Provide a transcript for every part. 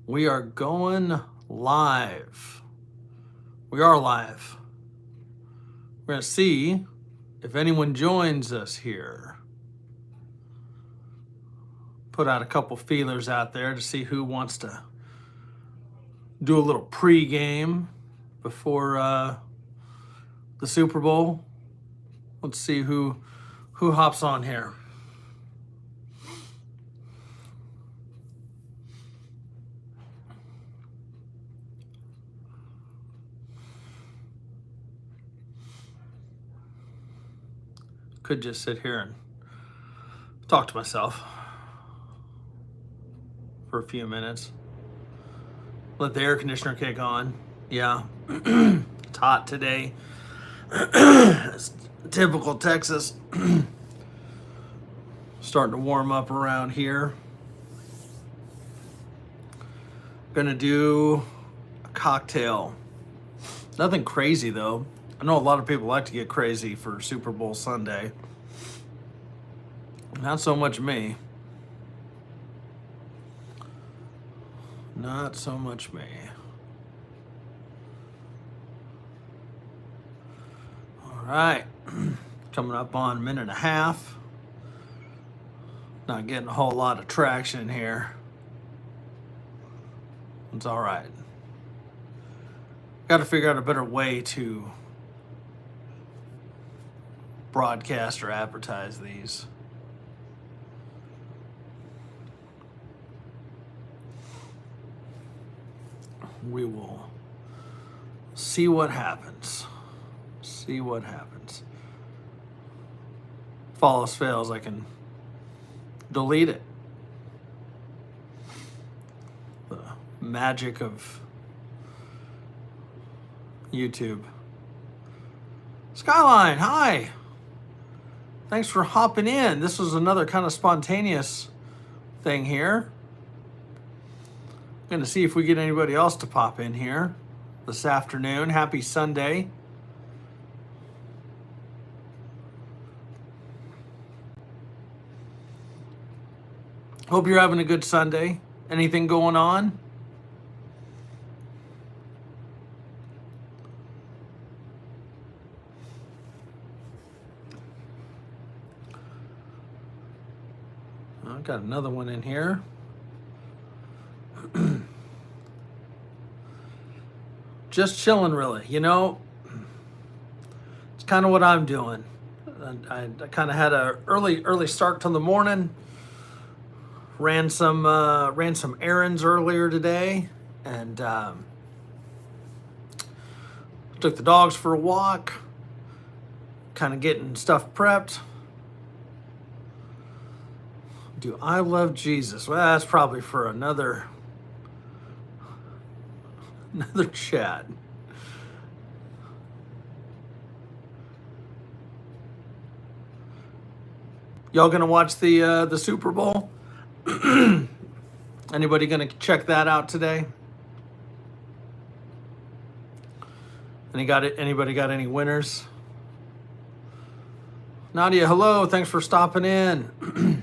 We are going live. We are live. We're going to see if anyone joins us here. Put out a couple feelers out there to see who wants to do a little pre-game before the Super Bowl. Let's see who hops on here. Could just sit here and talk to myself for a few minutes. Let the air conditioner kick on. Yeah, it's hot today. It's typical Texas. Starting to warm up around here. Gonna do a cocktail. Nothing crazy though. I know a lot of people like to get crazy for Super Bowl Sunday. Not so much me. Not so much me. All right. Coming up on a minute and a half. Not getting a whole lot of traction here. It's all right. Got to figure out a better way to broadcast or advertise these. We will see what happens. See what happens. If all else fails, I can delete it. The magic of YouTube. Skyline, hi. Thanks for hopping in. This was another kind of spontaneous thing here. I'm going to see if we get anybody else to pop in here this afternoon. Happy Sunday. Hope you're having a good Sunday. Anything going on? I've got another one in here. Just chilling, really. You know, it's kind of what I'm doing. I kind of had a early start to the morning. Ran some errands earlier today, and took the dogs for a walk. Kind of getting stuff prepped. Do I love Jesus? Well, that's probably for another chat. Y'all gonna watch the Super Bowl? Anybody gonna check that out today? Anybody got any winners? Nadia, hello. Thanks for stopping in.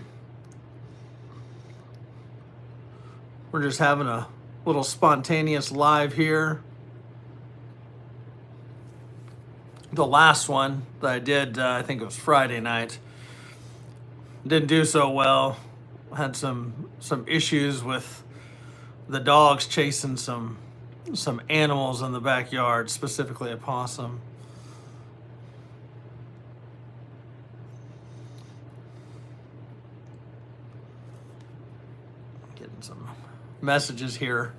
We're just having a little spontaneous live here. The last one that I did, I think it was Friday night, didn't do so well. Had some issues with the dogs chasing some animals in the backyard, specifically a possum. Getting some messages here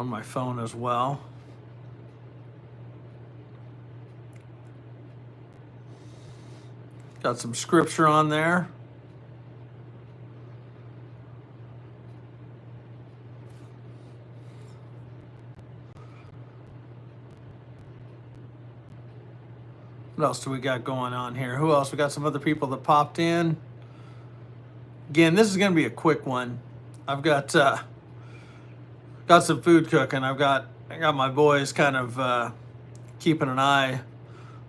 on my phone as well. Got some scripture on there. What else do we got going on here? Who else? We got some other people that popped in. Again, this is going to be a quick one. I've got some food cooking. I got my boys kind of keeping an eye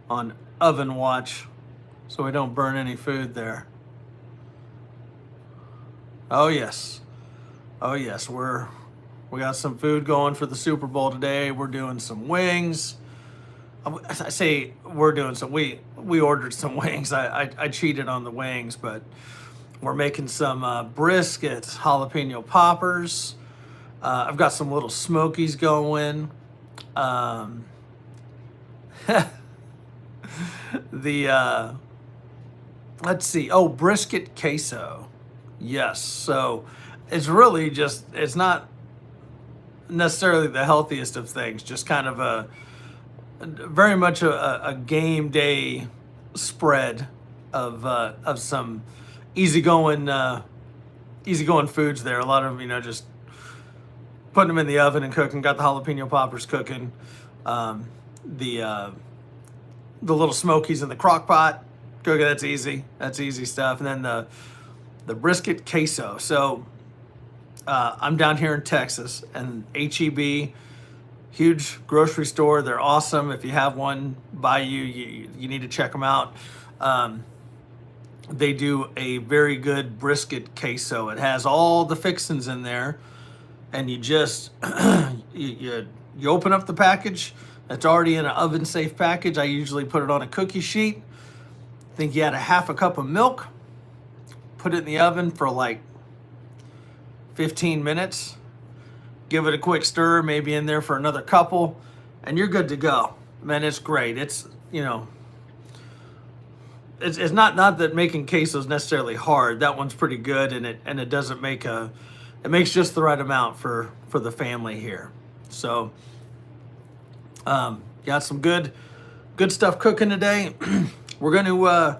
on oven watch so we don't burn any food there. Oh yes, we're We got some food going for the Super Bowl today. We're doing some wings. I say we're doing some. We ordered some wings. I cheated on the wings, but we're making some brisket, jalapeno poppers. I've got some little smokies going. The let's see. Oh, brisket queso. Yes. So it's really just, it's not necessarily the healthiest of things. Just kind of a very much a game day spread of some easygoing foods there. A lot of them, just putting them in the oven and cooking. Got the jalapeno poppers cooking. The little smokies in the crock pot cooking. That's easy. That's easy stuff. And then the brisket queso. So I'm down here in Texas, and HEB, huge grocery store. They're awesome. If you have one by you need to check them out. They do a very good brisket queso. It has all the fixings in there, and you just you open up the package. It's already in an oven safe package. I usually put it on a cookie sheet. I think you add a half a cup of milk, put it in the oven for like 15 minutes. Give it a quick stir, maybe in there for another couple, and you're good to go. Man, it's great. It's it's not that making queso is necessarily hard. That one's pretty good, and it doesn't make it makes just the right amount for the family here. So got some good stuff cooking today. We're going to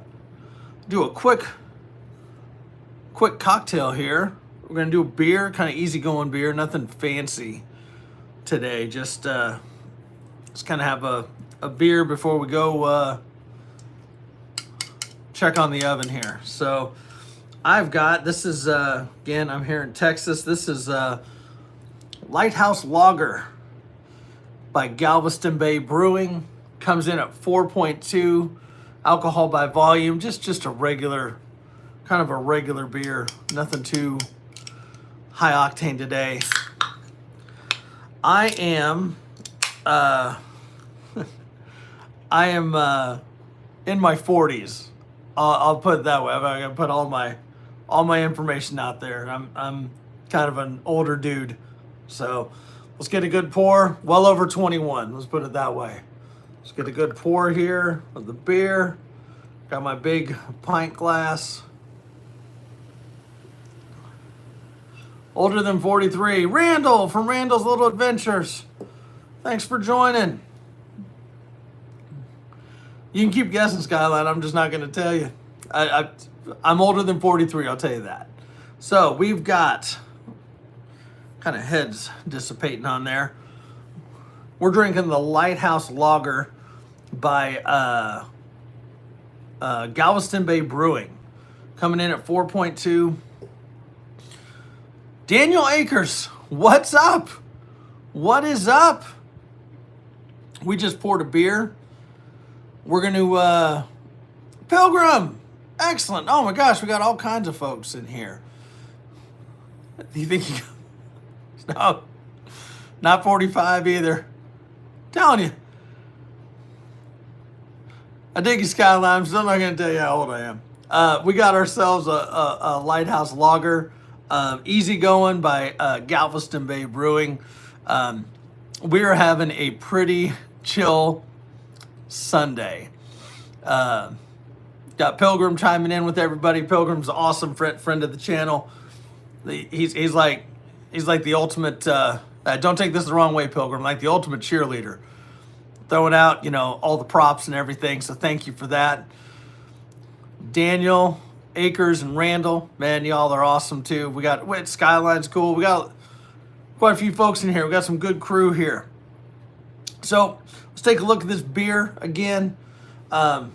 do a quick cocktail here. We're going to do a beer, kind of easygoing beer, nothing fancy today. Just kind of have a beer before we go check on the oven here. So this is, again, I'm here in Texas. This is Lighthouse Lager by Galveston Bay Brewing. Comes in at 4.2 alcohol by volume. Just a regular, kind of a regular beer. Nothing too high octane today. I am in my 40s. I'll put it that way. I'm gonna put all my information out there. I'm kind of an older dude, so let's get a good pour. Well over 21. Let's put it that way. Let's get a good pour here of the beer. Got my big pint glass. Older than 43. Randall from Randall's Little Adventures. Thanks for joining. You can keep guessing, Skyline. I'm just not going to tell you. I'm older than 43, I'll tell you that. So we've got kind of heads dissipating on there. We're drinking the Lighthouse Lager by Galveston Bay Brewing. Coming in at 4.2. Daniel Akers, what's up? What is up? We just poured a beer. We're going to, Pilgrim, excellent. Oh my gosh, we got all kinds of folks in here. Do you think no, not 45 either. Telling you. I dig you, Skyline. I'm still not going to tell you how old I am. We got ourselves a Lighthouse Lager. Easy Going by Galveston Bay Brewing. We're having a pretty chill Sunday. Got Pilgrim chiming in with everybody. Pilgrim's an awesome friend of the channel. He's like the ultimate. Don't take this the wrong way, Pilgrim. Like the ultimate cheerleader, throwing out all the props and everything. So thank you for that, Daniel Akers and Randall. Man, y'all are awesome too. We got Skyline's cool. We got quite a few folks in here. We got some good crew here. So let's take a look at this beer again. I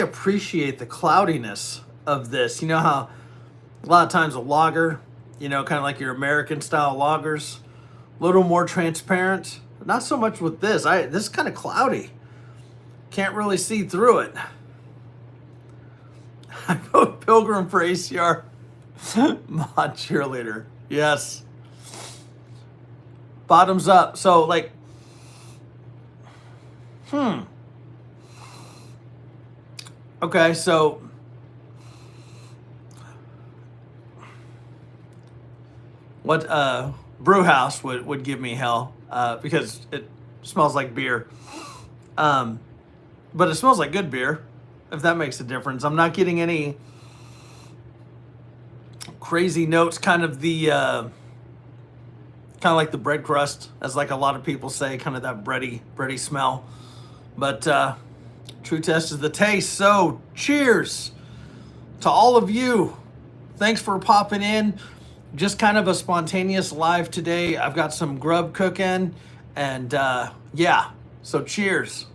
appreciate the cloudiness of this. You know how a lot of times a lager, kind of like your American style lagers, a little more transparent. Not so much with this. This is kind of cloudy. Can't really see through it. I vote Pilgrim for ACR mod cheerleader. Yes. bottoms up. So like, okay, so what brew house would give me hell because it smells like beer. But it smells like good beer, if that makes a difference. I'm not getting any crazy notes, kind of like the bread crust, as like a lot of people say, kind of that bready smell. But true test is the taste. So cheers to all of you. Thanks for popping in. Just kind of a spontaneous live today. I've got some grub cooking, and yeah, so cheers.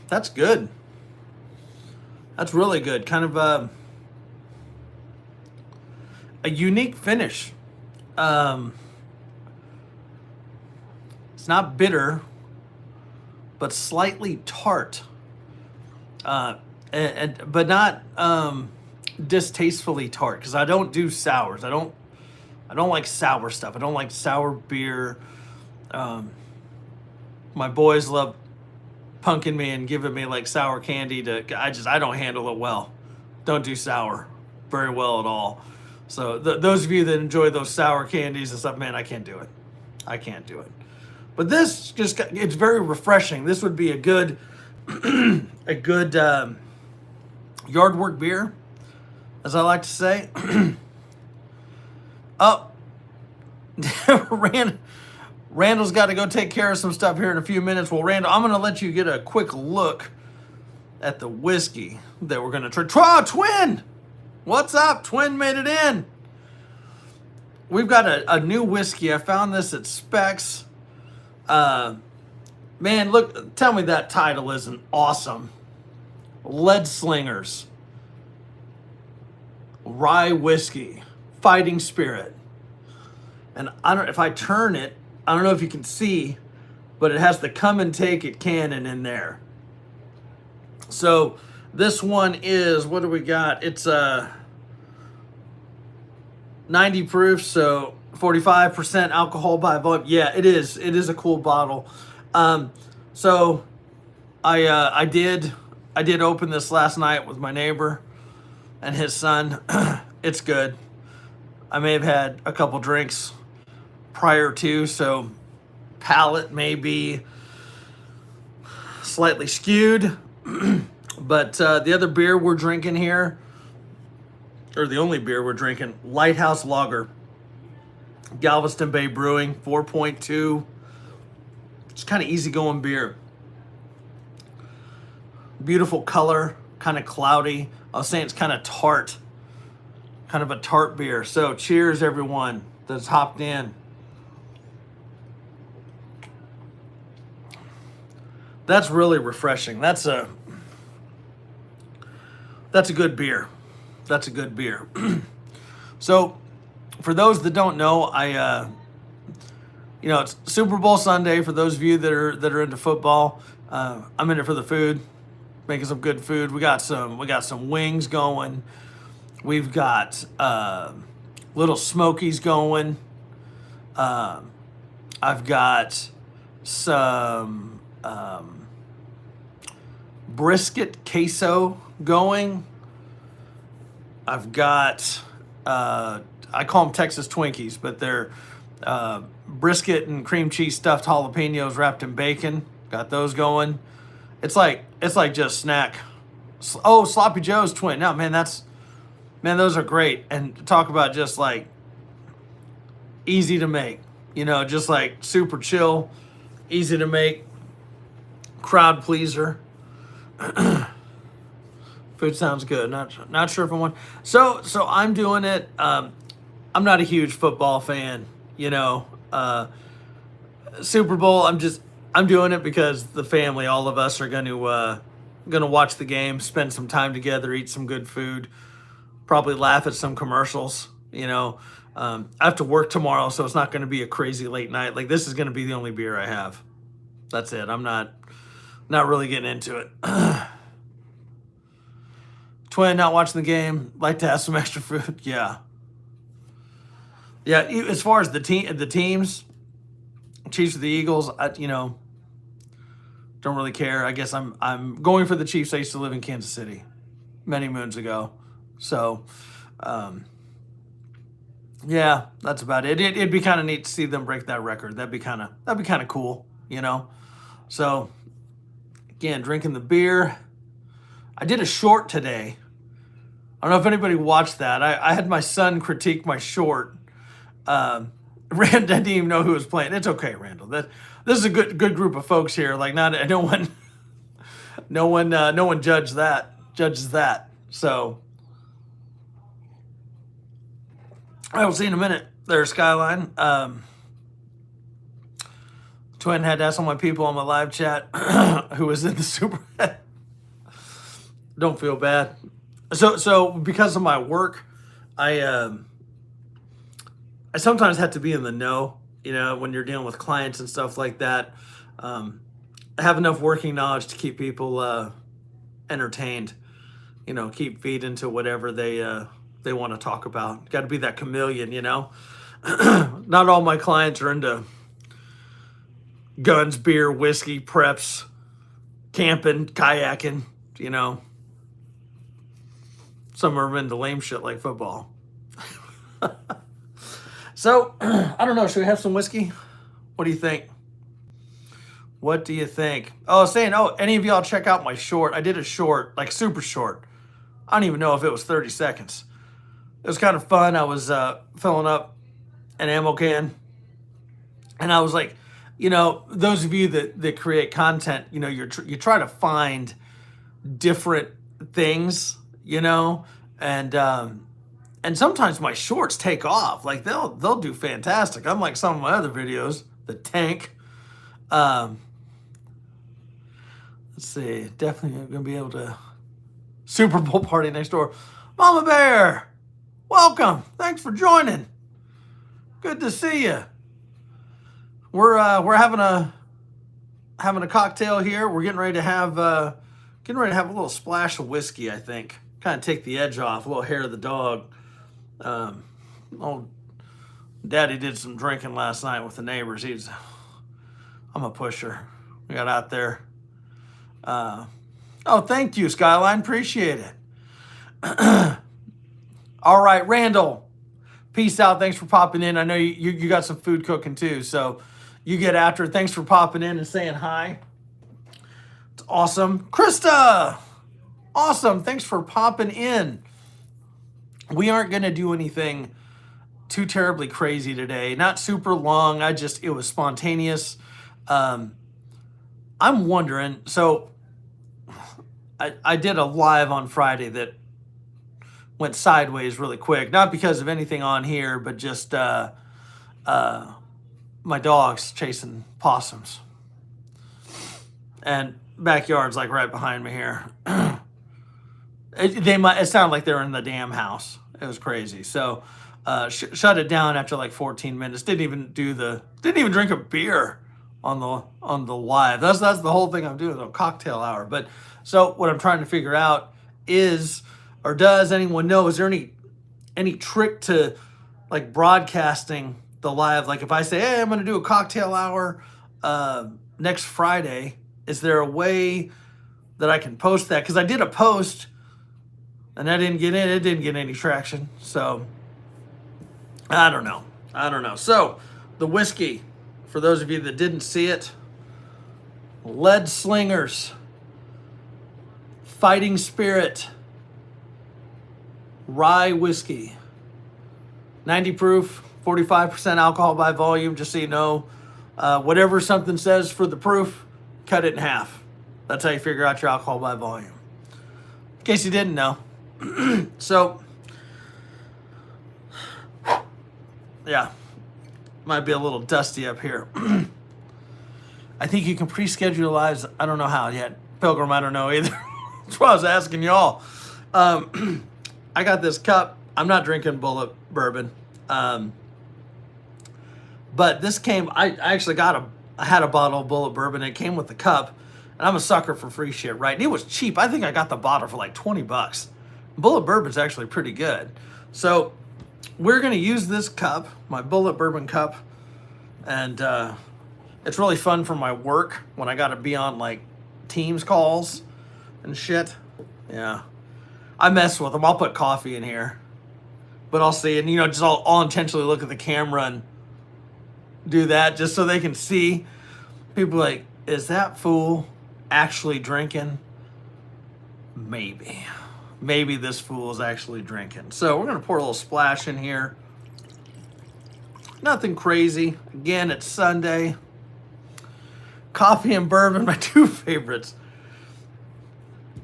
That's good. That's really good. Kind of a unique finish. It's not bitter, but slightly tart. But not distastefully tart, because I don't do sours. I don't like sour stuff. I don't like sour beer. My boys love punking me and giving me like sour candy I don't handle it well. Don't do sour very well at all. So those of you that enjoy those sour candies and stuff, man, I can't do it. I can't do it. But this it's very refreshing. This would be a good a good yard work beer, as I like to say. Oh, Randall's got to go take care of some stuff here in a few minutes. Well, Randall, I'm going to let you get a quick look at the whiskey that we're going to try. Twin! What's up? Twin made it in. We've got a new whiskey. I found this at Specs. Man, look, tell me that title isn't awesome. Lead Slingers. Rye whiskey. Fighting Spirit. And if I turn it, I don't know if you can see, but it has the come and take it cannon in there. So this one is, what do we got? It's 90 proof, so 45% alcohol by volume. Yeah, it is. It is a cool bottle. So I did open this last night with my neighbor and his son. It's good. I may have had a couple drinks prior to, so palate may be slightly skewed. But the other beer we're drinking here, or the only beer we're drinking, Lighthouse Lager, Galveston Bay Brewing, 4.2. It's kind of easygoing beer. Beautiful color, kind of cloudy. I was saying it's kind of tart, kind of a tart beer. So cheers, everyone that's hopped in. That's really refreshing. That's a good beer. That's a good beer. So, for those that don't know, it's Super Bowl Sunday. For those of you that are into football, I'm in it for the food, making some good food. We got some wings going. We've got little smokies going. I've got some brisket queso going. I've got I call them Texas Twinkies, but they're brisket and cream cheese stuffed jalapenos wrapped in bacon. Got those going. It's like just snack. Oh, Sloppy Joe's twin. No, man, those are great. And talk about just like easy to make. Just like super chill, easy to make, crowd pleaser. Food sounds good. Not sure if I want. So I'm doing it. I'm not a huge football fan. Super Bowl. I'm doing it because the family, all of us, are going to watch the game, spend some time together, eat some good food, probably laugh at some commercials. I have to work tomorrow, so it's not going to be a crazy late night. Like, this is going to be the only beer I have. That's it. I'm not really getting into it. Twin not watching the game. Like to have some extra food. Yeah. Yeah. As far as the teams, Chiefs or the Eagles, don't really care. I guess I'm going for the Chiefs. I used to live in Kansas City many moons ago. So, yeah, that's about it. It'd be kind of neat to see them break that record. That'd be kind of cool, So, again, drinking the beer. I did a short today. I don't know if anybody watched that. I had my son critique my short. Rand didn't even know who was playing. It's okay, Randall. This is a good group of folks here. Like no one judges that. So I will see you in a minute. There's Skyline. Twin had to ask all my people on my live chat who was in the Super. Don't feel bad. So because of my work, I sometimes have to be in the know, when you're dealing with clients and stuff like that. I have enough working knowledge to keep people entertained, keep feeding to whatever they want to talk about. Got to be that chameleon, Not all my clients are into guns, beer, whiskey, preps, camping, kayaking, Some are into lame shit like football. So, I don't know. Should we have some whiskey? What do you think? What do you think? Oh, saying, any of y'all check out my short. I did a short, like super short. I don't even know if it was 30 seconds. It was kind of fun. I was filling up an ammo can. And I was like, those of you that create content, you try to find different things, and sometimes my shorts take off. Like they'll do fantastic. Unlike some of my other videos, the tank. Let's see. Definitely gonna be able to Super Bowl party next door. Mama Bear, welcome. Thanks for joining. Good to see you. We're having a cocktail here. We're getting ready to have a little splash of whiskey. I think kind of take the edge off. A little hair of the dog. Old Daddy did some drinking last night with the neighbors. I'm a pusher. We got out there. Thank you, Skyline. Appreciate it. All right, Randall. Peace out. Thanks for popping in. I know you got some food cooking too, so you get after it. Thanks for popping in and saying hi. It's awesome. Krista. Awesome. Thanks for popping in. We aren't going to do anything too terribly crazy today. Not super long. It was spontaneous. I'm wondering, so I did a live on Friday that went sideways really quick. Not because of anything on here, but just my dog's chasing possums. And backyard's like right behind me here. It sounded like they were in the damn house. It was crazy. So shut it down after like 14 minutes. Didn't even drink a beer on the live. That's the whole thing I'm doing, a cocktail hour. But so what I'm trying to figure out is, or does anyone know, is there any trick to like broadcasting the live? Like if I say, hey, I'm going to do a cocktail hour next Friday, is there a way that I can post that? Because I did a post and it didn't get any traction. So I don't know. So the whiskey, for those of you that didn't see it, Lead Slingers, Fighting Spirit, rye whiskey, 90 proof, 45% alcohol by volume, just so you know. Whatever something says for the proof, cut it in half. That's how you figure out your alcohol by volume. In case you didn't know. So, yeah, might be a little dusty up here. I think you can pre-schedule lives. I don't know how yet. Pilgrim, I don't know either. That's why I was asking y'all. I got this cup. I'm not drinking Bullet bourbon. But this came, I actually I had a bottle of Bullet bourbon and it came with the cup. And I'm a sucker for free shit, right? And it was cheap. I think I got the bottle for like $20. Bullet bourbon's actually pretty good. So we're going to use this cup, my Bullet bourbon cup, and it's really fun for my work when I got to be on like Teams calls and shit. Yeah. I mess with them. I'll put coffee in here. But I'll see, and just I'll intentionally look at the camera and do that just so they can see. People like, is that fool actually drinking? Maybe this fool is actually drinking. So we're gonna pour a little splash in here. Nothing crazy. Again, it's Sunday. Coffee and bourbon, my two favorites.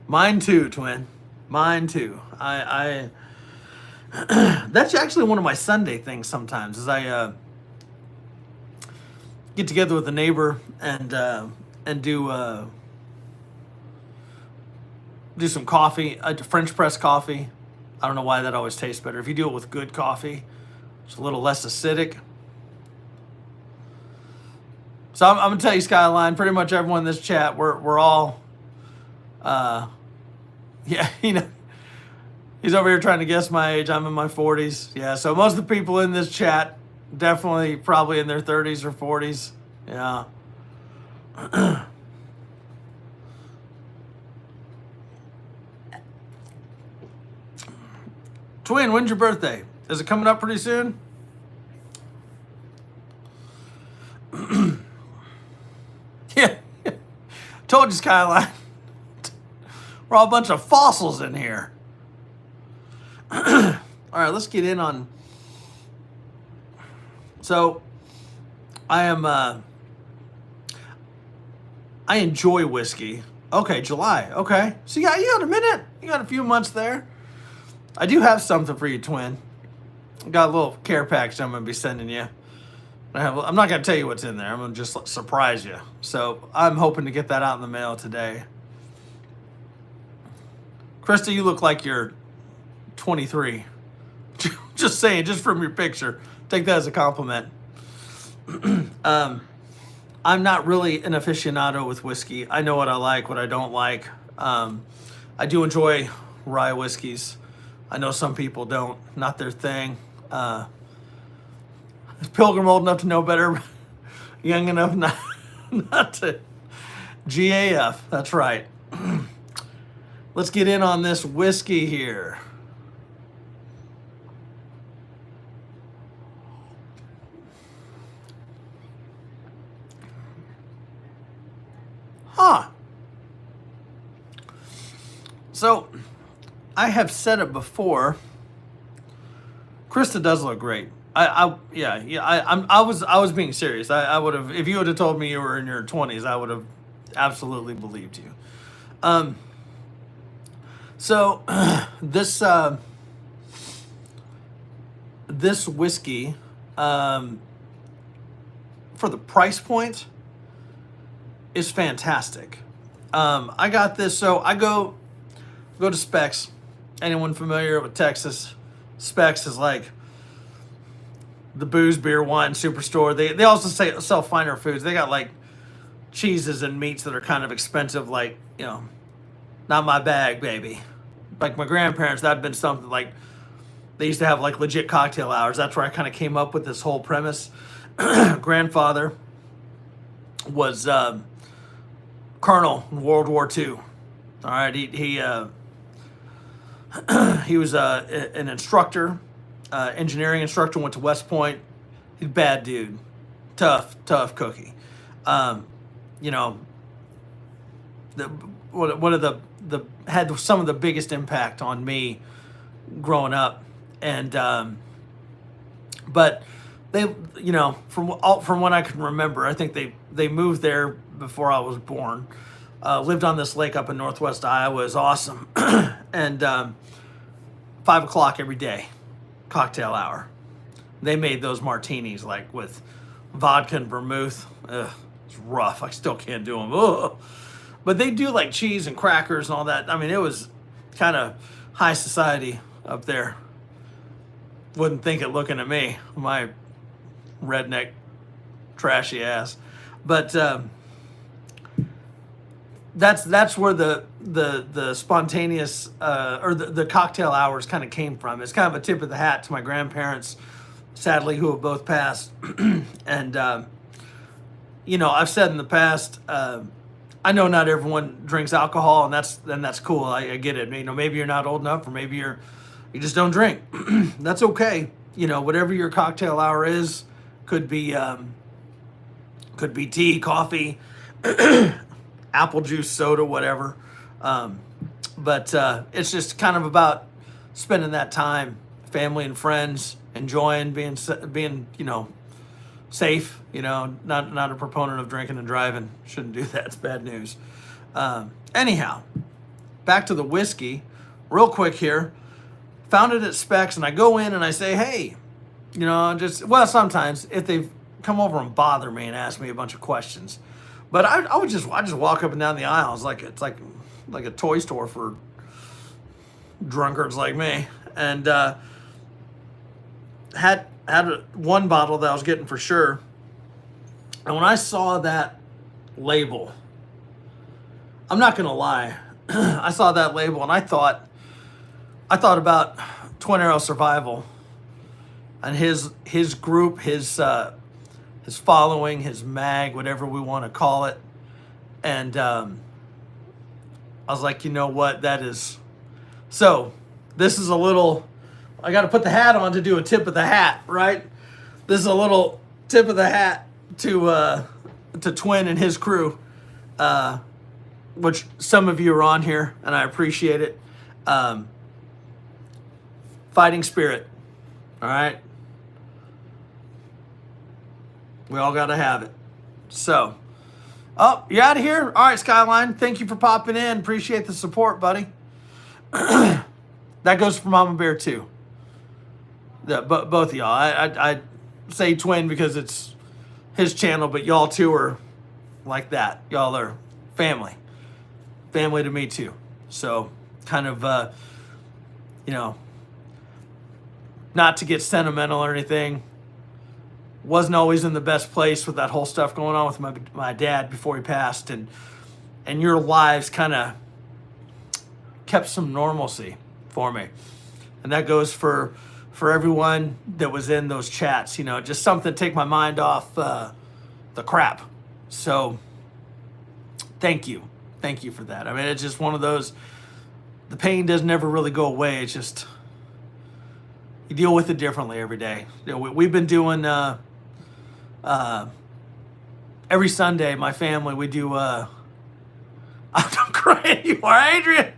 Mine too, twin. Mine too. I that's actually one of my Sunday things sometimes, is I get together with a neighbor and do some coffee, French press coffee. I don't know why that always tastes better. If you do it with good coffee, it's a little less acidic. So I'm gonna tell you, Skyline, pretty much everyone in this chat, we're all, yeah, he's over here trying to guess my age. I'm in my 40s. Yeah, so most of the people in this chat definitely probably in their 30s or 40s. Yeah. Twin, when's your birthday? Is it coming up pretty soon? Yeah. Told you, Skyline. We're all a bunch of fossils in here. All right, let's get in on. So, I enjoy whiskey. Okay, July. Okay, so you got a minute. You got a few months there. I do have something for you, twin. I got a little care package I'm gonna be sending you. I'm not gonna tell you what's in there. I'm gonna just surprise you. So I'm hoping to get that out in the mail today. Krista, you look like you're 23. Just saying, just from your picture. Take that as a compliment. I'm not really an aficionado with whiskey. I know what I like, what I don't like. I do enjoy rye whiskeys. I know some people don't, not their thing. Is Pilgrim old enough to know better? Young enough not to. GAF, that's right. Let's get in on this whiskey here. Huh. So, I have said it before. Krista does look great. I was being serious. I would have, if you would have told me you were in your 20s, I would have absolutely believed you. So this whiskey, for the price point, is fantastic. I got this. So I go to Specs. Anyone familiar with Texas? Specs is like the booze, beer, wine superstore. They also sell finer foods. They got like cheeses and meats that are kind of expensive, like, not my bag, baby. Like my grandparents, that'd been something like they used to have like legit cocktail hours. That's where I kind of came up with this whole premise. Grandfather was colonel in World War II. All right, he was an instructor, engineering instructor. Went to West Point. He's a bad dude, tough cookie. One of the had some of the biggest impact on me growing up, and but they, from what I can remember, I think they moved there before I was born. Lived on this lake up in northwest Iowa. It was awesome. And 5 o'clock every day, cocktail hour. They made those martinis like with vodka and vermouth. Ugh, it's rough. I still can't do them. Ugh. But they do like cheese and crackers and all that. I mean, it was kind of high society up there. Wouldn't think it looking at me, my redneck, trashy ass. But that's where the spontaneous or the cocktail hours kind of came from. It's kind of a tip of the hat to my grandparents, sadly, who have both passed. And I've said in the past, I know not everyone drinks alcohol, and that's cool. I get it. Maybe you're not old enough, or maybe you just don't drink. That's okay. Whatever your cocktail hour is, could be tea, coffee, apple juice, soda, whatever. But it's just kind of about spending that time, family and friends, enjoying being safe. Not a proponent of drinking and driving. Shouldn't do that. It's bad news. Anyhow, back to the whiskey, real quick here. Found it at Specs, and I go in and I say, hey, sometimes if they've come over and bother me and ask me a bunch of questions. But I just walk up and down the aisles like it's like a toy store for drunkards like me. And had one bottle that I was getting for sure. And when I saw that label, I'm not gonna lie, I saw that label and I thought about Twin Arrow Survival and his group, his following, his mag, whatever we want to call it. And I was like, you know what, that is. So this is a little, I got to put the hat on to do a tip of the hat, right? This is a little tip of the hat to Twin and his crew, which some of you are on here, and I appreciate it. Fighting spirit, all right? We all got to have it. So, you out of here? All right, Skyline, thank you for popping in. Appreciate the support, buddy. That goes for Mama Bear, too. Both of y'all. I say Twin because it's his channel, but y'all, too, are like that. Y'all are family. Family to me, too. So, kind of, not to get sentimental or anything, wasn't always in the best place with that whole stuff going on with my dad before he passed, and your lives kind of kept some normalcy for me, and that goes for everyone that was in those chats. Just something to take my mind off the crap. So thank you for that. I mean, it's just one of those. The pain doesn't ever really go away. It's just you deal with it differently every day. We've been doing. Every Sunday, my family, we do, I'm not crying anymore, Adrian.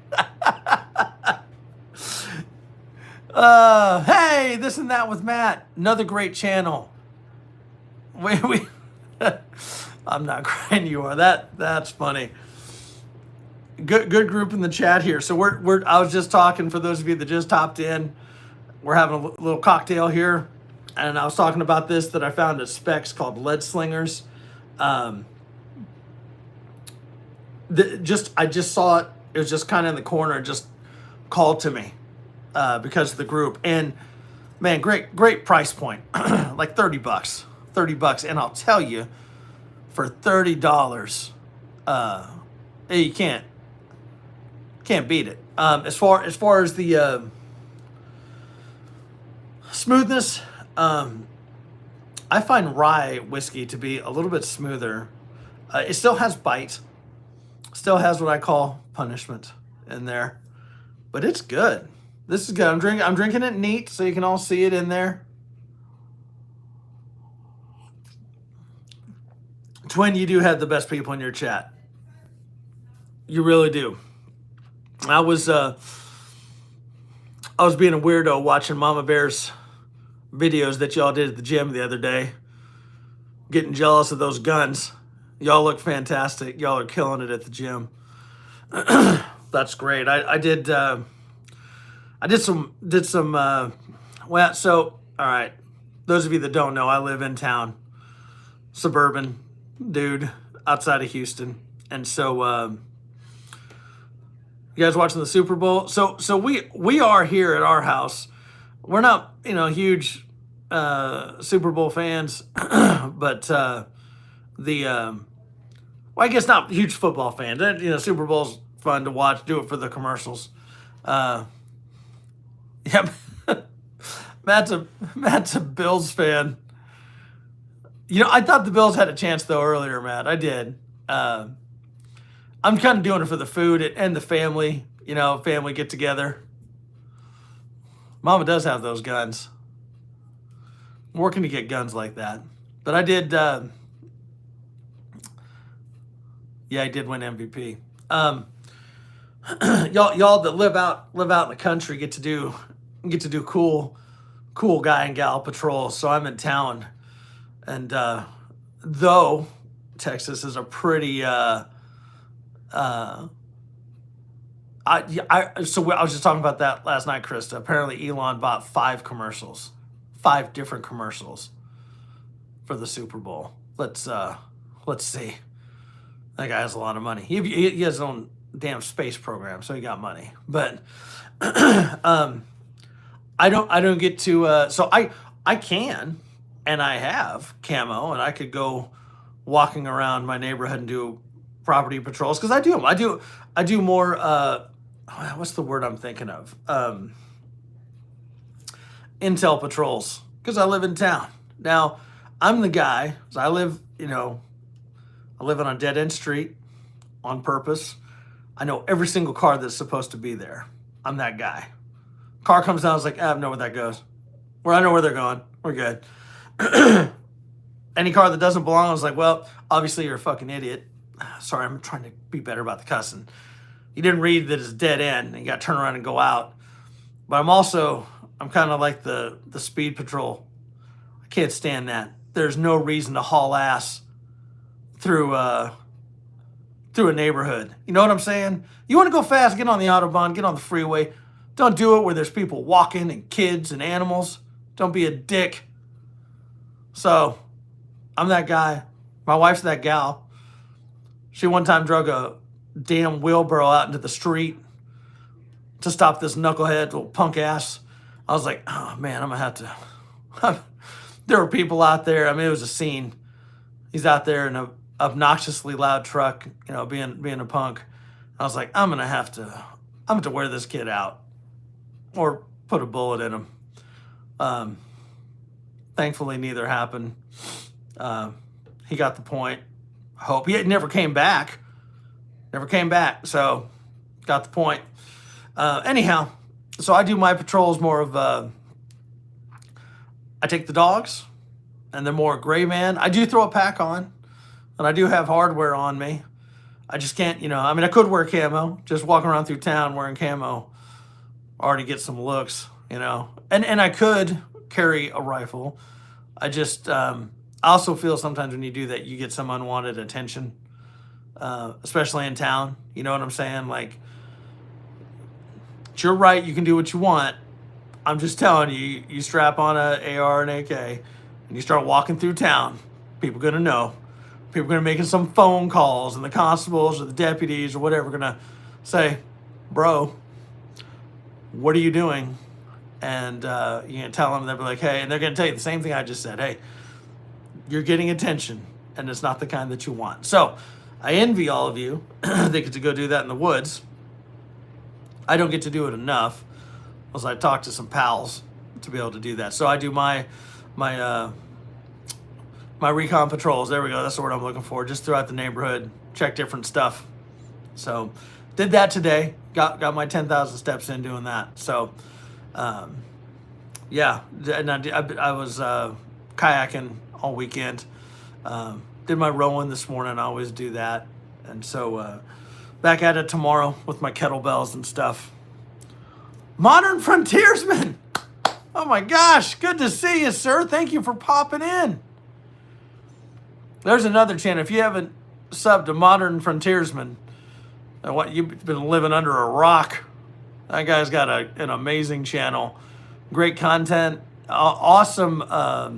Hey, this and that with Matt, another great channel. We I'm not crying anymore. That's funny. Good group in the chat here. So I was just talking, for those of you that just hopped in, we're having a little cocktail here. And I was talking about this that I found at Specs called Lead Slingers. I just saw it. It was just kind of in the corner, just called to me because of the group. And man, great price point, like $30. And I'll tell you, for $30, you can't beat it. As far as the smoothness. I find rye whiskey to be a little bit smoother. It still has bite, still has what I call punishment in there, but it's good. This is good. I'm drinking it neat so you can all see it in there. Twin, you do have the best people in your chat. You really do. I was being a weirdo watching Mama Bear's videos that y'all did at the gym the other day, getting jealous of those guns. Y'all look fantastic. Y'all are killing it at the gym. That's great. I did some well, so all right, those of you that don't know, I live in town, suburban dude outside of Houston, and so you guys watching the Super Bowl? So we are here at our house. We're not huge Super Bowl fans, but Well, I guess not huge football fans. Super Bowl's fun to watch. Do it for the commercials. Uh, yeah, Matt's a Bills fan. I thought the Bills had a chance though earlier, Matt. I did. I'm kind of doing it for the food and the family. Family get together. Mama does have those guns. I'm working to get guns like that. But I did. Yeah, I did win MVP. Y'all that live out in the country get to do cool guy and gal patrols. So I'm in town, and though Texas is a pretty I was just talking about that last night, Krista. Apparently, Elon bought 5 different commercials for the Super Bowl. Let's see. That guy has a lot of money. He has his own damn space program, so he got money. But I don't get to. So I can, and I have camo, and I could go walking around my neighborhood and do property patrols because I do them. I do more. What's the word I'm thinking of? Intel patrols because I live in town. Now I'm the guy. So I live on a dead end street on purpose. I know every single car that's supposed to be there. I'm that guy. Car comes down, I was like, I know where that goes. I know where they're going. We're good. Any car that doesn't belong, I was like, well, obviously you're a fucking idiot. Sorry, I'm trying to be better about the cussing. You didn't read that it's dead end and you got to turn around and go out. But I'm kind of like the speed patrol. I can't stand that. There's no reason to haul ass through a neighborhood. You know what I'm saying? You want to go fast, get on the Autobahn, get on the freeway. Don't do it where there's people walking and kids and animals. Don't be a dick. So, I'm that guy. My wife's that gal. She one time drug a damn wheelbarrow out into the street to stop this knucklehead, little punk ass. I was like, oh man, I'm going to have to. There were people out there. I mean, it was a scene. He's out there in a obnoxiously loud truck, being a punk. I was like, I'm gonna have to wear this kid out or put a bullet in him. Thankfully, neither happened. He got the point. I hope he never came back. So got the point. Anyhow, so I do my patrols more of I take the dogs and they're more gray man. I do throw a pack on and I do have hardware on me. I just can't, I could wear camo, just walking around through town wearing camo, already get some looks, and I could carry a rifle. I just, I also feel sometimes when you do that, you get some unwanted attention, especially in town. You know what I'm saying? Like, it's your right, you can do what you want. I'm just telling you, you strap on a AR and AK and you start walking through town, people going to know. People are going to be making some phone calls, and the constables or the deputies or whatever are going to say, bro, what are you doing? And you can tell them, they'll be like, hey, and they're going to tell you the same thing I just said. Hey, you're getting attention, and it's not the kind that you want. So I envy all of you that get to go do that in the woods. I don't get to do it enough, unless I talk to some pals to be able to do that. So I do my recon patrols. There we go. That's the word I'm looking for. Just throughout the neighborhood, check different stuff. So did that today. Got my 10,000 steps in doing that. So, yeah. And I was kayaking all weekend. Did my rowing this morning. I always do that. And so back at it tomorrow with my kettlebells and stuff. Modern Frontiersman. Oh my gosh. Good to see you, sir. Thank you for popping in. There's another channel. If you haven't subbed to Modern Frontiersman, what you've been living under a rock. That guy's got an amazing channel, great content, awesome, a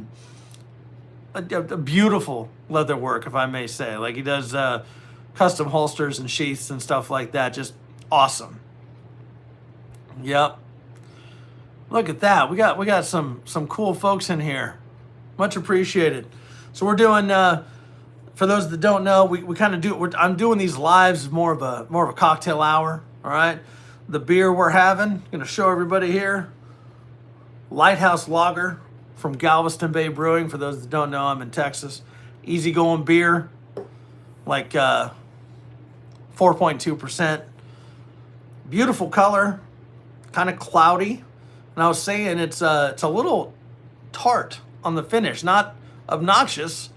beautiful leather work, if I may say. Like he does custom holsters and sheaths and stuff like that. Just awesome. Yep. Look at that. We got some cool folks in here. Much appreciated. So we're doing for those that don't know, we kind of do. I'm doing these lives as more of a cocktail hour. All right, the beer we're having, going to show everybody here. Lighthouse Lager from Galveston Bay Brewing. For those that don't know, I'm in Texas. Easygoing beer, like 4.2%. Beautiful color, kind of cloudy. And I was saying it's a little tart on the finish, not obnoxious,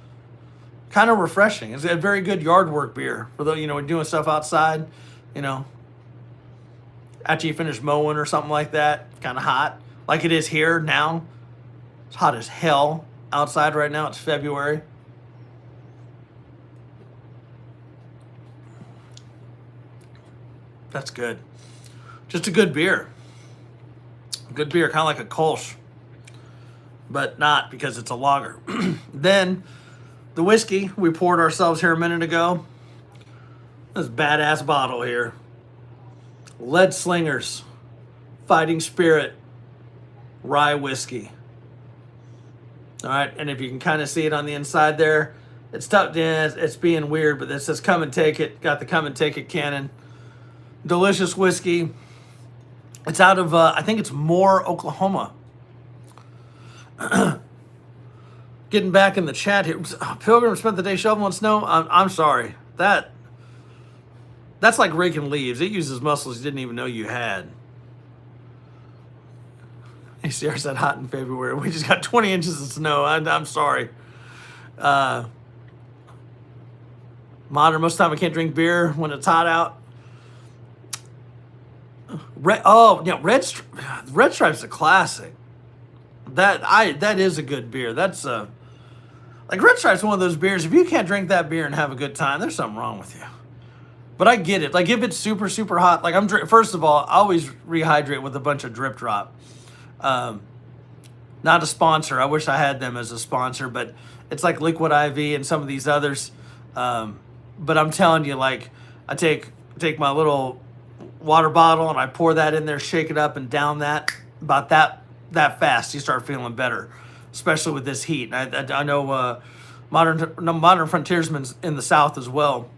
kind of refreshing. It's a very good yard work beer for those, when doing stuff outside, after you finish mowing or something like that, kind of hot, like it is here now. It's hot as hell outside right now. It's February. That's good. Just a good beer. Good beer, kind of like a Kolsch, but not because it's a lager. Then the whiskey we poured ourselves here a minute ago. This badass bottle here. Lead Slingers Fighting Spirit Rye Whiskey. All right, and if you can kind of see it on the inside there, it's tucked in. It's being weird, but it says "Come and Take It." Got the "Come and Take It" cannon. Delicious whiskey. It's out of, I think it's Moore, Oklahoma. Getting back in the chat here. Pilgrim spent the day shoveling snow. I'm sorry. That's like raking leaves. It uses muscles you didn't even know you had. ACR said hot in February. We just got 20 inches of snow. I'm sorry. Modern, most of the time I can't drink beer when it's hot out. Red Stripe's a classic. That is a good beer. That's like Red Stripe's one of those beers. If you can't drink that beer and have a good time, there's something wrong with you. But I get it. Like if it's super super hot, like first of all, I always rehydrate with a bunch of Drip Drop. Not a sponsor. I wish I had them as a sponsor, but it's like Liquid IV and some of these others. But I'm telling you, like I take my little water bottle and I pour that in there, shake it up and down that about that fast. You start feeling better, especially with this heat. I know modern frontiersmen's in the South as well,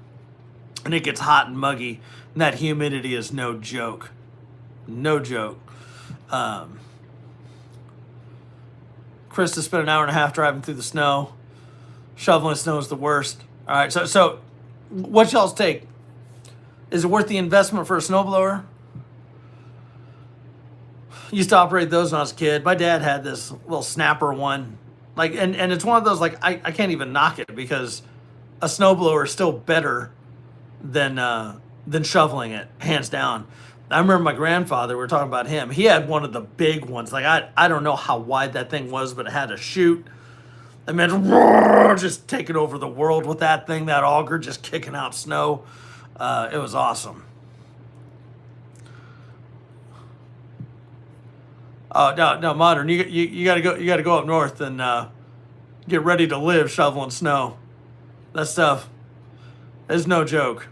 and it gets hot and muggy, and that humidity is no joke. No joke. Krista spent an hour and a half driving through the snow. Shoveling snow is the worst. All right, so what's y'all's take? Is it worth the investment for a snowblower? Used to operate those when I was a kid. My dad had this little snapper one. Like, and it's one of those, like, I can't even knock it because a snowblower is still better than shoveling it, hands down. I remember my grandfather, we were talking about him. He had one of the big ones. Like, I don't know how wide that thing was, but it had a chute. I mean, just taking over the world with that thing, that auger, just kicking out snow. It was awesome. Oh no, modern. You gotta go up north and get ready to live shoveling snow. That stuff is no joke.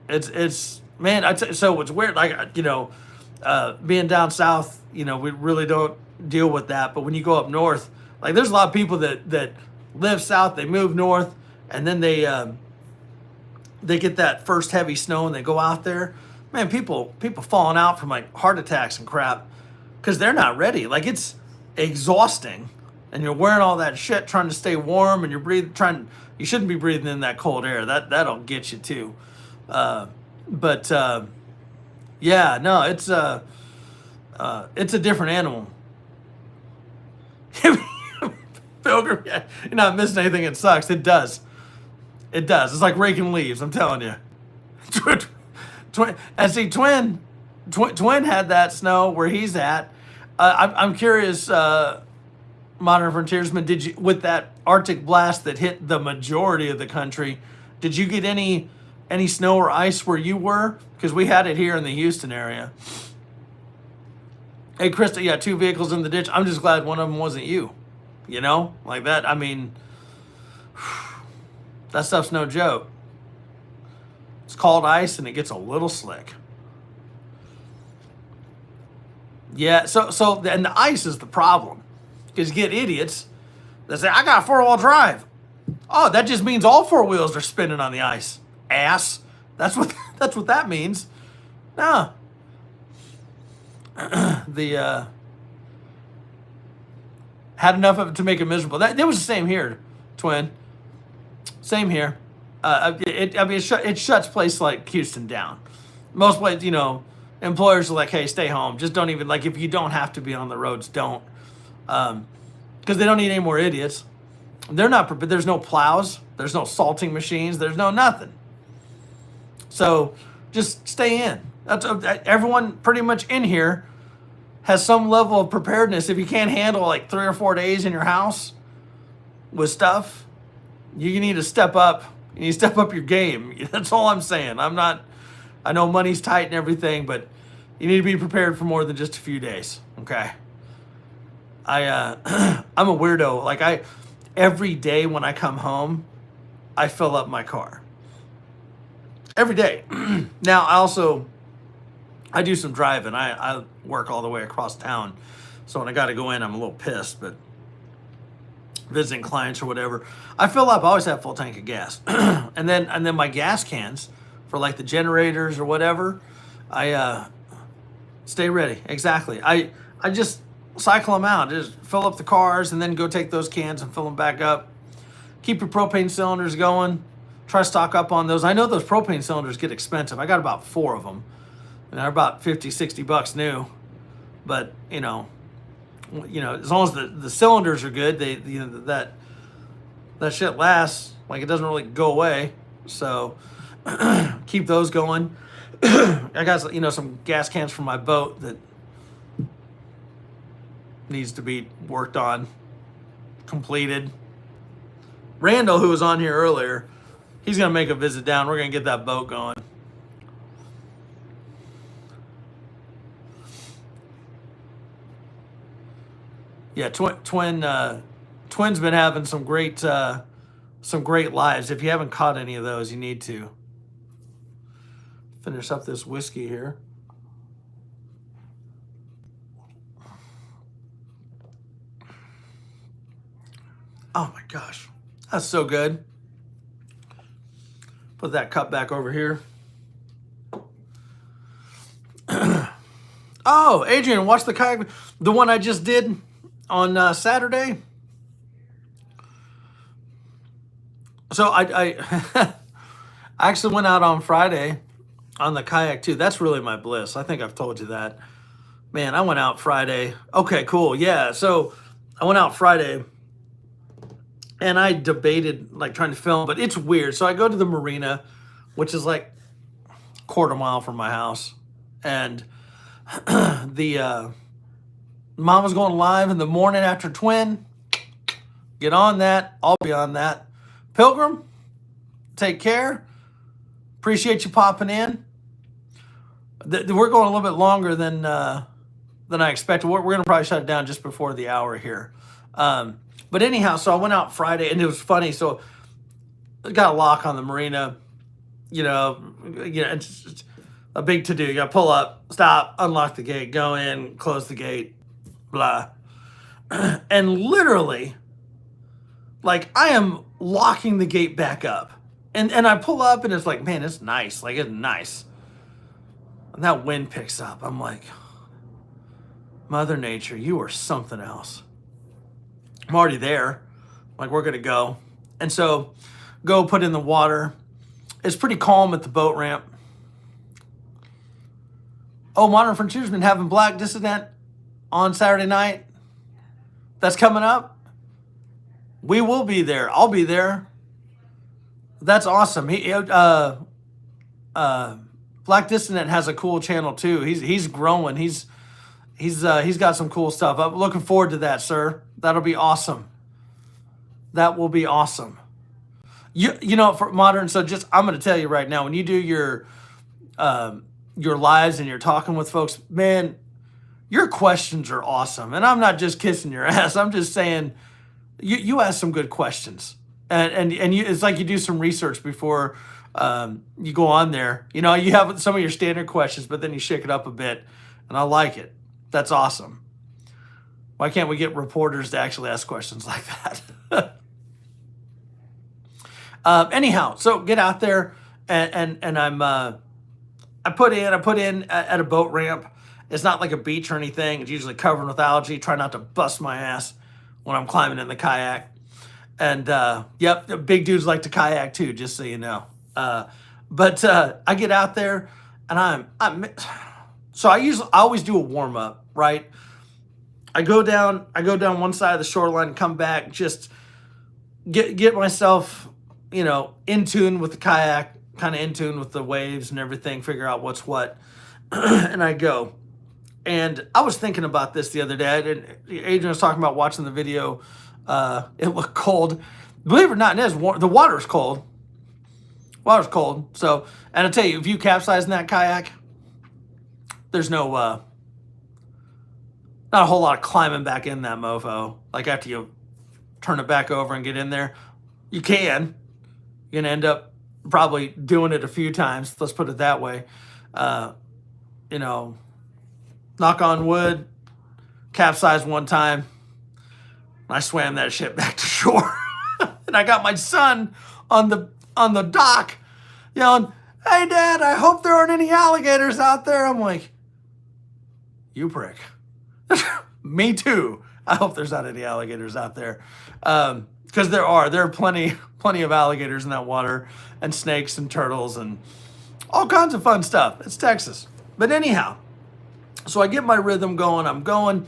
It's man. So it's weird. Like being down south, we really don't deal with that. But when you go up north, like there's a lot of people that live south, they move north, and then they get that first heavy snow and they go out there. Man, people falling out from like heart attacks and crap because they're not ready. Like it's exhausting, and you're wearing all that shit trying to stay warm, and you're you shouldn't be breathing in that cold air. That'll get you too. Yeah, no, it's a different animal. Pilgrim, yeah, you're not missing anything. It sucks. It does. It does. It's like raking leaves. I'm telling you. And see, Twin had that snow where he's at. I'm curious, modern frontiersman, did you, with that Arctic blast that hit the majority of the country, did you get any snow or ice where you were? Because we had it here in the Houston area. Hey, Krista, you got 2 vehicles in the ditch. I'm just glad one of them wasn't you. Like that. I mean, that stuff's no joke. It's called ice and it gets a little slick. Yeah, so and the ice is the problem. Because you get idiots that say, I got 4-wheel drive. Oh, that just means all four wheels are spinning on the ice. Ass. That's what that's what that means. No. The had enough of it to make it miserable. That was the same here, twin. Same here. It shuts places like Houston down. Most places, employers are like, hey, stay home. Just don't even, like, if you don't have to be on the roads, don't. Because they don't need any more idiots. They're not prepared. There's no plows. There's no salting machines. There's no nothing. So just stay in. Everyone pretty much in here has some level of preparedness. If you can't handle like 3 or 4 days in your house with stuff, you need to step up. You need to step up your game. That's all I'm saying. I know money's tight and everything, but you need to be prepared for more than just a few days. Okay. I'm a weirdo. Like every day when I come home, I fill up my car. Every day. Now I do some driving. I work all the way across town. So when I got to go in, I'm a little pissed, but visiting clients or whatever, I fill up. I always have a full tank of gas. and then my gas cans for like the generators or whatever, I stay ready. Exactly. I just cycle them out. Just fill up the cars and then go take those cans and fill them back up. Keep your propane cylinders going. Try to stock up on those. I know those propane cylinders get expensive. I got about 4 of them. And they're about $50-$60 new. But, as long as the cylinders are good, that shit lasts. Like, it doesn't really go away. So keep those going. I got some gas cans for my boat that needs to be worked on, completed. Randall, who was on here earlier, he's gonna make a visit down. We're gonna get that boat going. Yeah, Twin's been having some great lives. If you haven't caught any of those, you need to finish up this whiskey here. Oh my gosh, that's so good. Put that cup back over here. Oh, Adrian, watch the kayak, the one I just did on Saturday. So I I actually went out on Friday on the kayak too. That's really my bliss. I think I've told you that. Man, I went out Friday. Okay, cool. Yeah. So I went out Friday and I debated like trying to film, but it's weird. So I go to the marina, which is like a quarter mile from my house. And the mom was going live in the morning after Twin. Get on that. I'll be on that. Pilgrim, take care. Appreciate you popping in. We're going a little bit longer than I expected. We're going to probably shut it down just before the hour here. But anyhow, so I went out Friday, and it was funny. So I got a lock on the marina. It's a big to-do. You got to pull up, stop, unlock the gate, go in, close the gate, blah. And literally, like, I am locking the gate back up. And I pull up, and it's like, man, it's nice. Like, it's nice. And that wind picks up. I'm like, Mother Nature, you are something else. I'm already there. Like, we're going to go. And so go put in the water. It's pretty calm at the boat ramp. Oh, Modern Frontier's been having Black Dissident on Saturday night. That's coming up. We will be there. I'll be there. That's awesome. Black Dissident has a cool channel too. He's growing. He's got some cool stuff. I'm looking forward to that, sir. That'll be awesome. That will be awesome. For Modern, so just I'm going to tell you right now, when you do your lives and you're talking with folks, man, your questions are awesome. And I'm not just kissing your ass. I'm just saying you ask some good questions. And it's like you do some research before you go on there. You have some of your standard questions, but then you shake it up a bit. And I like it. That's awesome. Why can't we get reporters to actually ask questions like that? Anyhow, so get out there, and I put in at a boat ramp. It's not like a beach or anything. It's usually covered with algae. Try not to bust my ass when I'm climbing in the kayak. And yep, the big dudes like to kayak too, just so you know. But I get out there, and so I always do a warm up, right? I go down one side of the shoreline, come back, just get myself, in tune with the kayak, kind of in tune with the waves and everything, figure out what's what, and I go. And I was thinking about this the other day. Adrian was talking about watching the video. It looked cold. Believe it or not, it is warm. The water's cold. Water's cold. So, and I tell you, if you capsize in that kayak, there's no, not a whole lot of climbing back in that mofo. Like after you turn it back over and get in there, you can. You're gonna end up probably doing it a few times. Let's put it that way. Knock on wood, capsized one time. I swam that shit back to shore. And I got my son on the dock yelling, "Hey Dad, I hope there aren't any alligators out there." I'm like, "You prick." Me too. I hope there's not any alligators out there. Because there are plenty of alligators in that water, and snakes and turtles and all kinds of fun stuff. It's Texas. But anyhow, so I get my rhythm going. I'm going,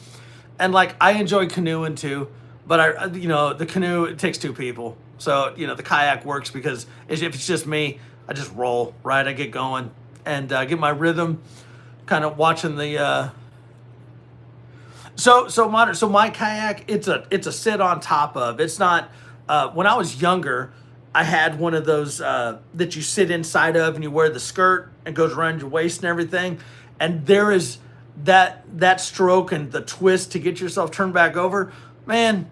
and like I enjoy canoeing too. But the canoe, it takes two people. So the kayak works because if it's just me, I just roll, right? I get going and get my rhythm, kind of watching the. So my kayak, it's a sit on top of. It's not. When I was younger, I had one of those that you sit inside of, and you wear the skirt and goes around your waist and everything. And there is that stroke and the twist to get yourself turned back over, man.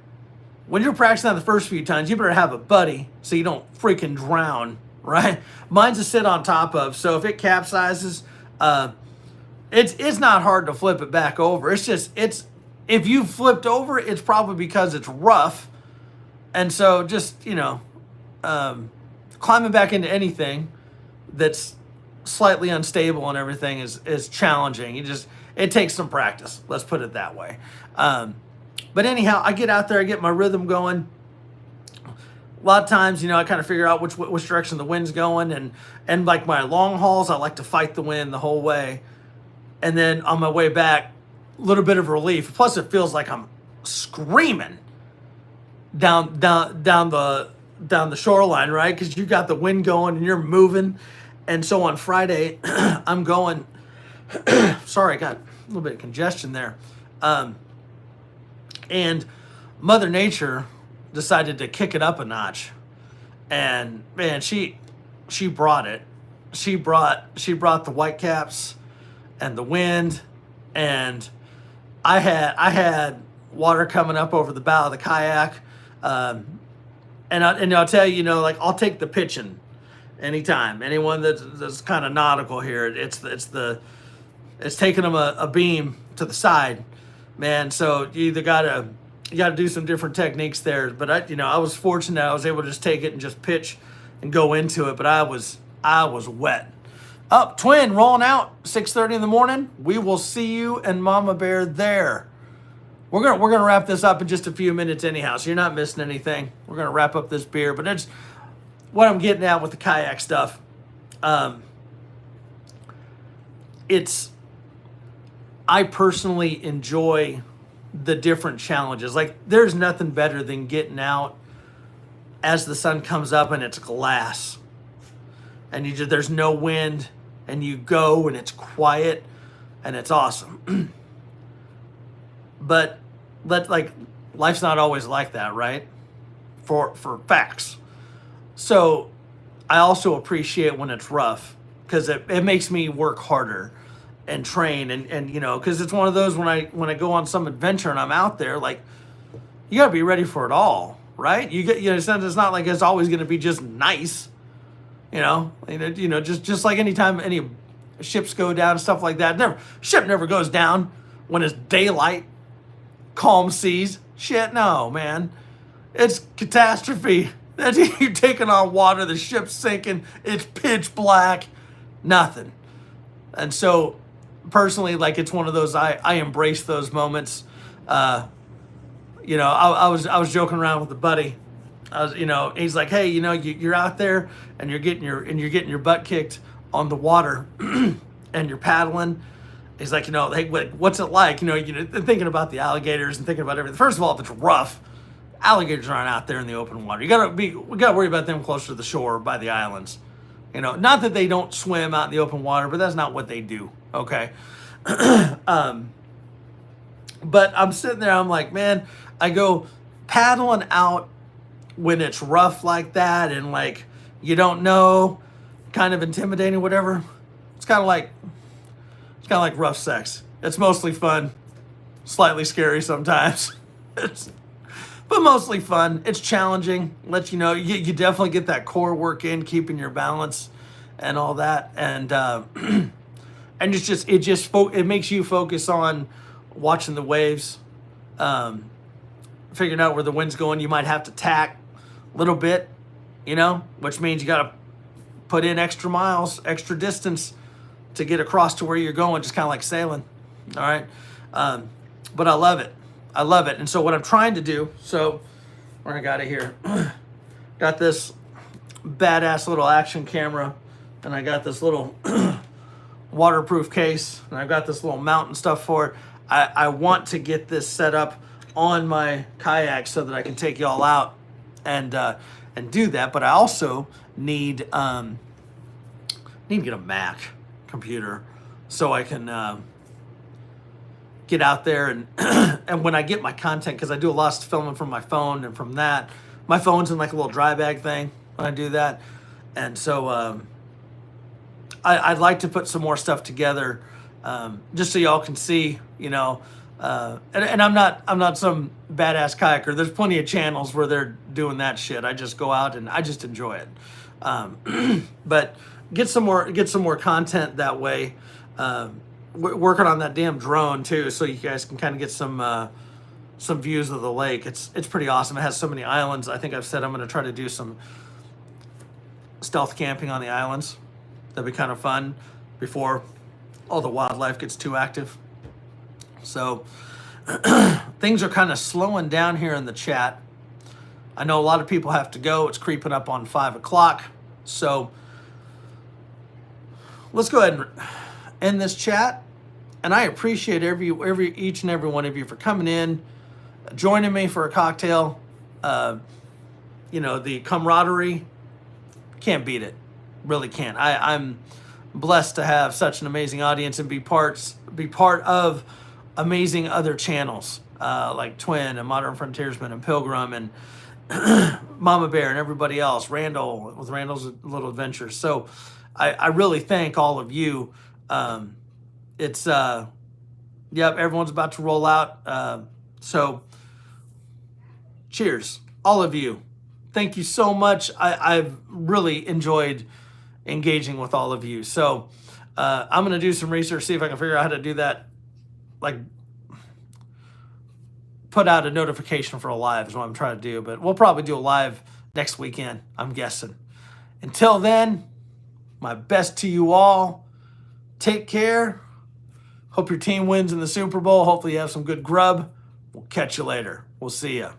When you're practicing that the first few times, you better have a buddy so you don't freaking drown, right? Mine's a sit on top of, so if it capsizes, it's not hard to flip it back over. It's if you flipped over, it's probably because it's rough, and so just climbing back into anything that's slightly unstable and everything is challenging. It takes some practice. Let's put it that way. But anyhow, I get out there, I get my rhythm going. A lot of times, I kind of figure out which direction the wind's going, and like my long hauls, I like to fight the wind the whole way. And then on my way back, a little bit of relief. Plus, it feels like I'm screaming down the shoreline, right? Because you got the wind going and you're moving. And so on Friday, I'm going. Sorry, I got a little bit of congestion there. And Mother Nature decided to kick it up a notch, and man, she brought it. She brought the whitecaps and the wind, and I had water coming up over the bow of the kayak, and I'll tell you, like I'll take the pitching anytime. Anyone that's kind of nautical here, it's taking them a beam to the side. Man, so you either gotta do some different techniques there. But I was fortunate I was able to just take it and just pitch and go into it. But I was wet. Up, twin, rolling out 6:30 in the morning. We will see you and Mama Bear there. We're gonna wrap this up in just a few minutes anyhow, so you're not missing anything. We're gonna wrap up this beer, but it's what I'm getting at with the kayak stuff. I personally enjoy the different challenges. Like, there's nothing better than getting out as the sun comes up and it's glass. And there's no wind, and you go and it's quiet and it's awesome. But life's not always like that, right? For facts. So I also appreciate when it's rough, because it makes me work harder and train, and because it's one of those when I go on some adventure and I'm out there, like, you gotta be ready for it all, right? It's not like it's always gonna be just nice, just like anytime any ships go down and stuff like that. Ship never goes down when it's daylight, calm seas. Shit, no, man, it's catastrophe. You're taking on water, the ship's sinking, it's pitch black, nothing. And so personally, like, it's one of those, I embrace those moments. You know, I was joking around with a buddy. You know, he's like, hey, you know, you're out there and you're getting your butt kicked on the water and you're paddling. He's like, you know, hey, what's it like? You know, thinking about the alligators and thinking about everything. First of all, if it's rough, alligators aren't out there in the open water. We gotta worry about them closer to the shore by the islands. You know, not that they don't swim out in the open water, but that's not what they do. Okay. But I'm sitting there, I'm like, man, I go paddling out when it's rough like that and like you don't know, kind of intimidating, whatever. It's kind of like rough sex. It's mostly fun, slightly scary sometimes, but mostly fun. It's challenging. Lets you know you definitely get that core work in, keeping your balance and all that, and and it makes you focus on watching the waves, figuring out where the wind's going. You might have to tack a little bit, you know, which means you got to put in extra miles, extra distance to get across to where you're going, just kind of like sailing. All right. But I love it. I love it. And so what I'm trying to do, so where I got it here, got this badass little action camera, and I got this little waterproof case, and I've got this little mount and stuff for it. I want to get this set up on my kayak so that I can take y'all out and do that. But I also need to get a Mac computer so I can get out there and and when I get my content, because I do a lot of filming from my phone, and from that, my phone's in like a little dry bag thing when I do that, and so I'd like to put some more stuff together, just so y'all can see, you know. And I'm not some badass kayaker. There's plenty of channels where they're doing that shit. I just go out and I just enjoy it. But get some more content that way. Working on that damn drone too, so you guys can kind of get some views of the lake. It's pretty awesome. It has so many islands. I think I've said I'm going to try to do some stealth camping on the islands. That'd be kind of fun before all the wildlife gets too active. So things are kind of slowing down here in the chat. I know a lot of people have to go. It's creeping up on 5 o'clock. So let's go ahead and end this chat. And I appreciate each and every one of you for coming in, joining me for a cocktail. You know, the camaraderie, can't beat it. Really can't. I'm blessed to have such an amazing audience and be part of amazing other channels like Twin and Modern Frontiersman and Pilgrim and Mama Bear and everybody else, Randall with Randall's Little Adventures. So I really thank all of you. It's yep, everyone's about to roll out. So cheers, all of you. Thank you so much. I've really enjoyed engaging with all of you. So I'm going to do some research, see if I can figure out how to do that. Like, put out a notification for a live is what I'm trying to do. But we'll probably do a live next weekend, I'm guessing. Until then, my best to you all. Take care. Hope your team wins in the Super Bowl. Hopefully you have some good grub. We'll catch you later. We'll see ya.